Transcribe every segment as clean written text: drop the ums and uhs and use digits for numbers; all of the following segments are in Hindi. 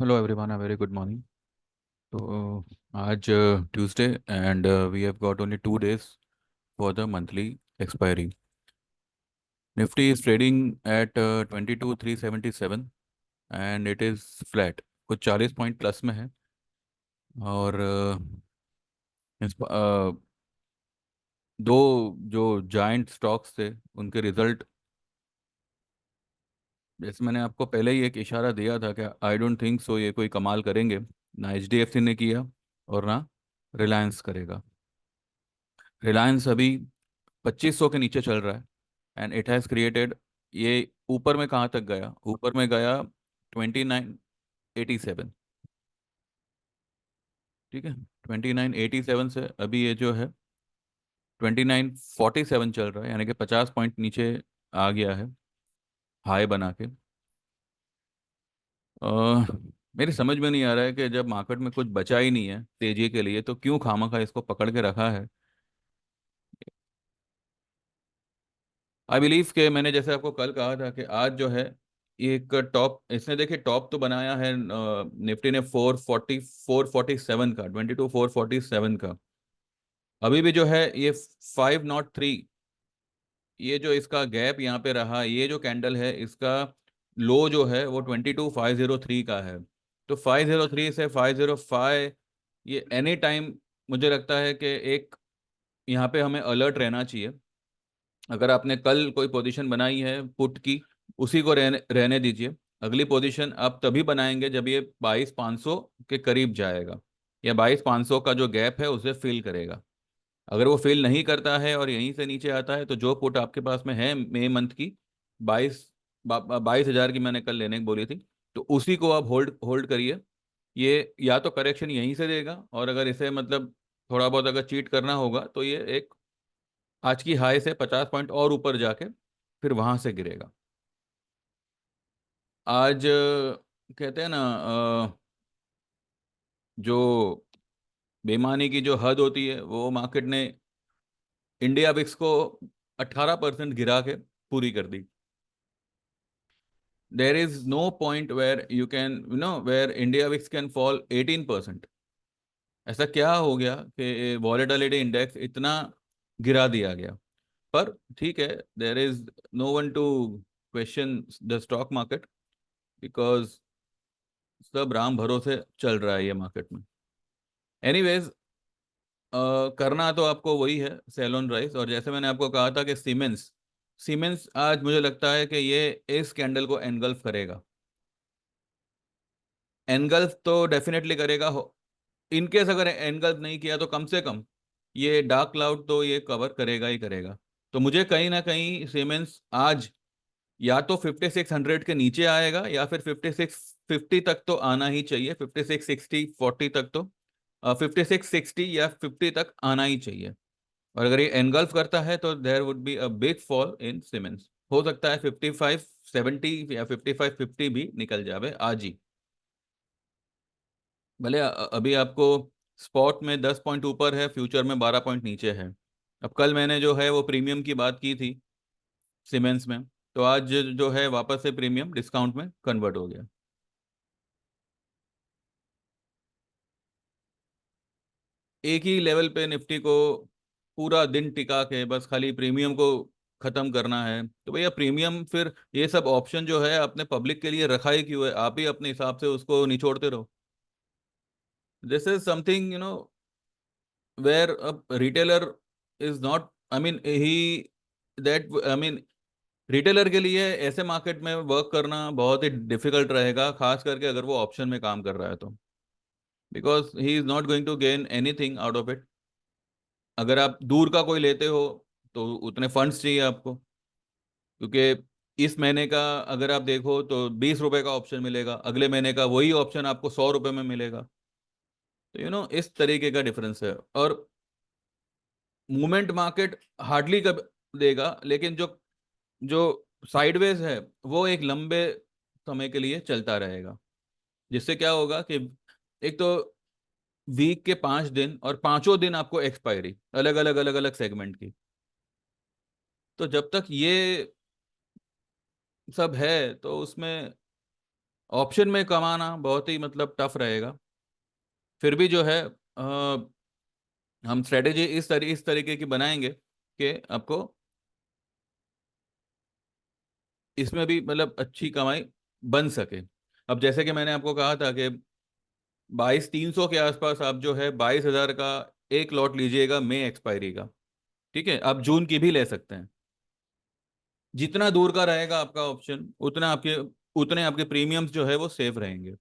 Hello everyone, a very good morning. तो आज Tuesday and we have got only 2 days for the monthly expiry. Nifty is trading at 22,377 and it is flat, कुछ 40 पॉइंट प्लस में है। और दो जो जाइंट स्टॉक्स थे उनके रिजल्ट, जैसे मैंने आपको पहले ही एक इशारा दिया था कि आई डोंट थिंक सो ये कोई कमाल करेंगे। ना एचडीएफसी ने किया और ना रिलायंस करेगा। रिलायंस अभी 2500 के नीचे चल रहा है एंड इट हैज़ क्रिएटेड, ये ऊपर में कहाँ तक गया? ऊपर में गया 2987। ठीक है, 2987 से अभी ये जो है 2947 चल रहा है, यानी कि 50 पॉइंट नीचे आ गया है हाई बना के। अह, मेरी समझ में नहीं आ रहा है कि जब मार्केट में कुछ बचा ही नहीं है तेजी के लिए तो क्यों खामखा इसको पकड़ के रखा है। आई बिलीव के मैंने जैसे आपको कल कहा था कि आज जो है एक टॉप इसने, देखिए टॉप तो बनाया है निफ्टी ने 447 का, 22,447 का। अभी भी जो है ये 503, ये जो इसका गैप यहाँ पे रहा, ये जो कैंडल है इसका लो जो है वो 22,503 का है। तो 503 से 505, ये एनी टाइम मुझे लगता है कि एक यहाँ पे हमें अलर्ट रहना चाहिए। अगर आपने कल कोई पोजीशन बनाई है पुट की, उसी को रहने दीजिए। अगली पोजीशन आप तभी बनाएंगे जब ये 22,500 के करीब जाएगा या 22,500 का जो गैप है उसे फिल करेगा। अगर वो फिल नहीं करता है और यहीं से नीचे आता है तो जो पुट आपके पास में है मई मंथ की 22,000 की मैंने कल लेने की बोली थी, तो उसी को आप होल्ड होल्ड करिए। ये या तो करेक्शन यहीं से देगा, और अगर इसे मतलब थोड़ा बहुत अगर चीट करना होगा तो ये एक आज की हाई से 50 पॉइंट और ऊपर जाके फिर वहां से गिरेगा। आज कहते हैं ना, जो बेईमानी की जो हद होती है वो मार्केट ने इंडिया विक्स को 18% गिरा के पूरी कर दी। There is no point where you can where India VIX can fall 18%। ऐसा क्या हो गया कि वॉलेटिलिटी इंडेक्स इतना गिरा दिया गया? पर ठीक है, there is no one to question the stock market, because सब राम भरोसे चल रहा है ये मार्केट में। एनीवेज, करना तो आपको वही है, सेल ऑन राइस। और जैसे मैंने आपको कहा था कि सीमेंस, सीमेंस आज मुझे लगता है कि ये इस कैंडल को एनगल्फ करेगा। एनगल्फ तो डेफिनेटली करेगा। इनकेस अगर एनगल्फ नहीं किया तो कम से कम ये डार्क क्लाउड तो ये कवर करेगा ही करेगा। तो मुझे कहीं ना कहीं सीमेंस आज या तो 5600 के नीचे आएगा या फिर 5650 तक तो आना ही चाहिए, 5660 40 तक तो 5660 या 50 तक आना ही चाहिए। और अगर ये एनगल्फ करता है तो there would be a big fall in Siemens. हो सकता है 5570 या 5550 भी निकल जावे आज ही। भले अभी आपको स्पॉट में 10 पॉइंट ऊपर है, फ्यूचर में 12 पॉइंट नीचे है। अब कल मैंने जो है वो प्रीमियम की बात की थी सीमेंस में, तो आज जो है वापस से प्रीमियम डिस्काउंट में कन्वर्ट हो गया। एक ही लेवल पे निफ्टी को पूरा दिन टिका के बस खाली प्रीमियम को खत्म करना है, तो भैया प्रीमियम फिर ये सब ऑप्शन जो है अपने पब्लिक के लिए रखा ही क्यों है? आप ही अपने हिसाब से उसको निचोड़ते रहो। This is something where a retailer is not, I mean he that I mean retailer के लिए ऐसे मार्केट में वर्क करना बहुत ही डिफिकल्ट रहेगा, खास करके अगर वो ऑप्शन में काम कर रहा है तो। Because he is not going to gain anything out of it. अगर आप दूर का कोई लेते हो तो उतने फंड्स चाहिए आपको, क्योंकि इस महीने का अगर आप देखो तो 20 रुपए का ऑप्शन मिलेगा, अगले महीने का वही ऑप्शन आपको 100 रुपए में मिलेगा। तो इस तरीके का डिफरेंस है। और मूवमेंट मार्केट हार्डली कब देगा, लेकिन जो जो साइडवेज है वो एक लंबे समय के लिए चलता रहेगा। जिससे क्या होगा कि एक तो वीक के 5 दिन और पांचों दिन आपको एक्सपायरी अलग अलग सेगमेंट की। तो जब तक ये सब है तो उसमें ऑप्शन में कमाना बहुत ही मतलब टफ रहेगा। फिर भी जो है हम स्ट्रेटेजी इस तरीके की बनाएंगे कि आपको इसमें भी मतलब अच्छी कमाई बन सके। अब जैसे कि मैंने आपको कहा था कि 22,300 के आसपास आप जो है 22,000 का एक लॉट लीजिएगा मई एक्सपायरी का। ठीक है, आप जून की भी ले सकते हैं। जितना दूर का रहेगा आपका ऑप्शन उतने आपके प्रीमियम्स जो है वो सेफ रहेंगे।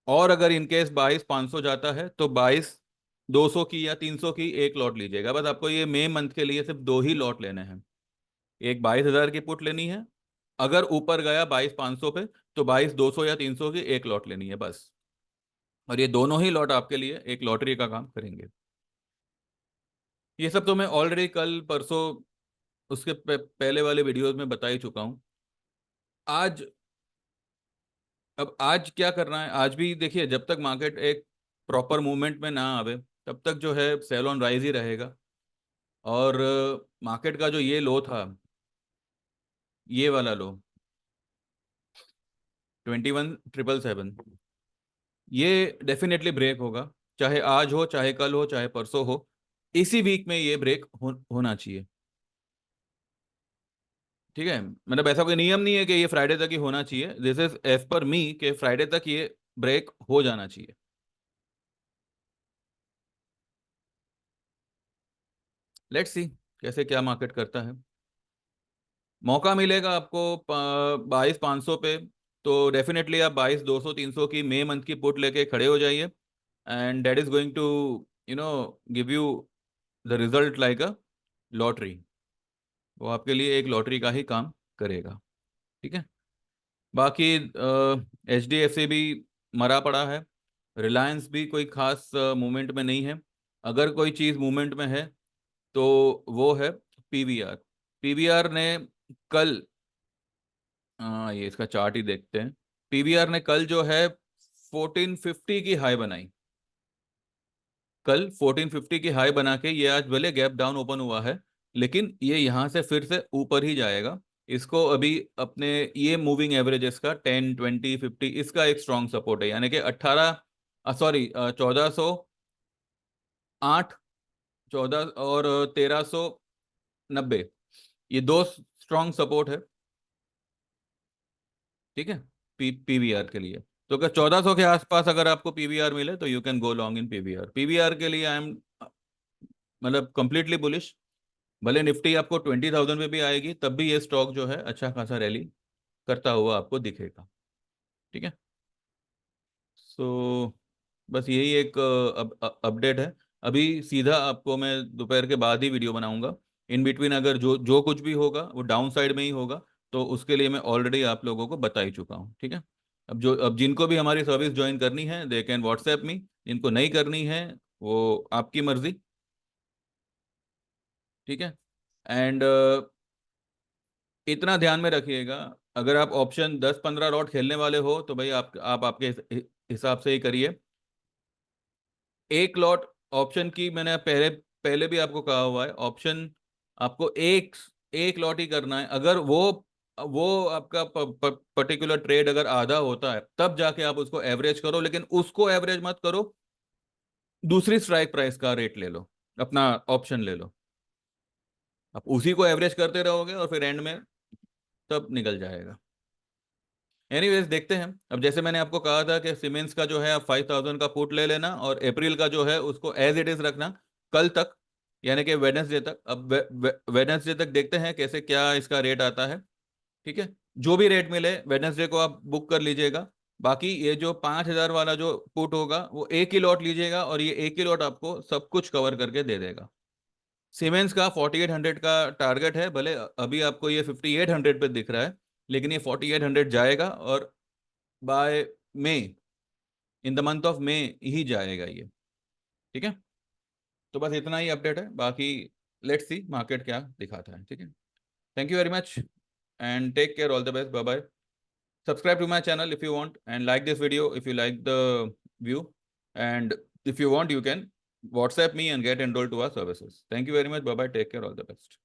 और अगर इनकेस 22,500 जाता है तो 22,200 की या 300 की एक लॉट लीजिएगा। बस आपको ये मई मंथ के लिए सिर्फ दो ही लॉट लेने हैं। एक 22,000 की पुट लेनी है, अगर ऊपर गया 22,500 पे तो 22,200 या 300 की एक लॉट लेनी है बस। और ये दोनों ही लॉट आपके लिए एक लॉटरी का काम करेंगे। ये सब तो मैं ऑलरेडी कल परसों उसके पहले वाले वीडियोस में बता ही चुका हूँ। आज अब आज क्या करना है, आज भी देखिए जब तक मार्केट एक प्रॉपर मूवमेंट में ना आवे तब तक जो है सेल ऑन राइज ही रहेगा। और मार्केट का जो ये लो था, ये वाला लो 21,777, ये डेफिनेटली ब्रेक होगा। चाहे आज हो, चाहे कल हो, चाहे परसों हो, इसी वीक में ये ब्रेक होना चाहिए। ठीक है, मतलब ऐसा कोई नियम नहीं है कि ये फ्राइडे तक ही होना चाहिए। दिस इज एज पर मी कि फ्राइडे तक ये ब्रेक हो जाना चाहिए। लेट्स सी कैसे क्या मार्केट करता है। मौका मिलेगा आपको 22,500 पे, तो डेफिनेटली आप 22,200 300 की मई मंथ की पुट लेके खड़े हो जाइए। And that is going to no give you the result like a lottery. वो आपके लिए एक लॉटरी का ही काम करेगा। ठीक है। बाकी HDFC भी मरा पड़ा है। रिलायंस भी कोई खास मूवमेंट में नहीं है। अगर कोई चीज़ मूवमेंट में है तो वो है PVR। पीवीआर ने कल, ये इसका चार्ट ही देखते हैं। पीवीआर ने कल जो है 1450 की हाई बनाई। कल 1450 की हाई बना के ये आज भले गैप डाउन ओपन हुआ है, लेकिन ये यहां से फिर से ऊपर ही जाएगा। इसको अभी अपने ये मूविंग एवरेजेस का 10 20 50 इसका एक स्ट्रॉन्ग सपोर्ट है, यानी कि 1408, 14 और 1390, ये दो स्ट्रॉन्ग सपोर्ट है। ठीक है, पीवीआर के लिए। तो अगर 1400 के आसपास अगर आपको पीवीआर मिले तो you can go long in PVR. PVR के लिए आई एम मतलब कंप्लीटली बुलिश। भले निफ्टी आपको 20,000 पे भी आएगी तब भी ये स्टॉक जो है अच्छा खासा रैली करता हुआ आपको दिखेगा। ठीक है। सो बस यही एक अपडेट है। अभी सीधा आपको मैं दोपहर के बाद ही वीडियो बनाऊंगा। इन बिटवीन अगर जो जो कुछ भी होगा वो डाउन साइड में ही होगा, तो उसके लिए मैं ऑलरेडी आप लोगों को बता ही चुका हूँ। ठीक है। अब जिनको भी हमारी सर्विस ज्वाइन करनी है दे कैन व्हाट्सएप मी, जिनको नहीं करनी है वो आपकी मर्जी। ठीक है। एंड इतना ध्यान में रखिएगा, अगर आप ऑप्शन 10 15 लॉट खेलने वाले हो तो भाई आप आपके हिसाब से ही करिए। एक लॉट ऑप्शन की मैंने पहले पहले भी आपको कहा हुआ है, ऑप्शन आपको एक एक लॉट ही करना है। अगर वो आपका पर्टिकुलर ट्रेड अगर आधा होता है तब जाके आप उसको एवरेज करो, लेकिन उसको एवरेज मत करो, दूसरी स्ट्राइक प्राइस का रेट ले लो, अपना ऑप्शन ले लो। आप उसी को एवरेज करते रहोगे और फिर एंड में तब निकल जाएगा। एनीवेज देखते हैं। अब जैसे मैंने आपको कहा था कि सीमेंस का जो है आप 5,000 का पुट ले लेना और अप्रैल का जो है उसको एज इट इज रखना कल तक, यानी कि वेडनेसडे तक। अब वेडनेसडे तक देखते हैं कैसे क्या इसका रेट आता है। ठीक है, जो भी रेट मिले वेडनेसडे को आप बुक कर लीजिएगा। बाकी ये जो 5,000 वाला जो पुट होगा वो एक ही लॉट लीजिएगा और ये एक ही लॉट आपको सब कुछ कवर करके दे देगा। सीमेंस का 4800 का टारगेट है, भले अभी आपको ये 5800 पे दिख रहा है, लेकिन ये 4800 जाएगा और by May, in the month of May ही जाएगा ये। ठीक है। तो बस इतना ही अपडेट है, बाकी लेट्स सी मार्केट क्या दिखाता है। ठीक है। Thank you very much and take care, all the best, bye bye. Subscribe to my channel if you want and like this video if you like the view, and if you want you can WhatsApp me and get enrolled to our services. Thank you very much, bye bye, take care, all the best.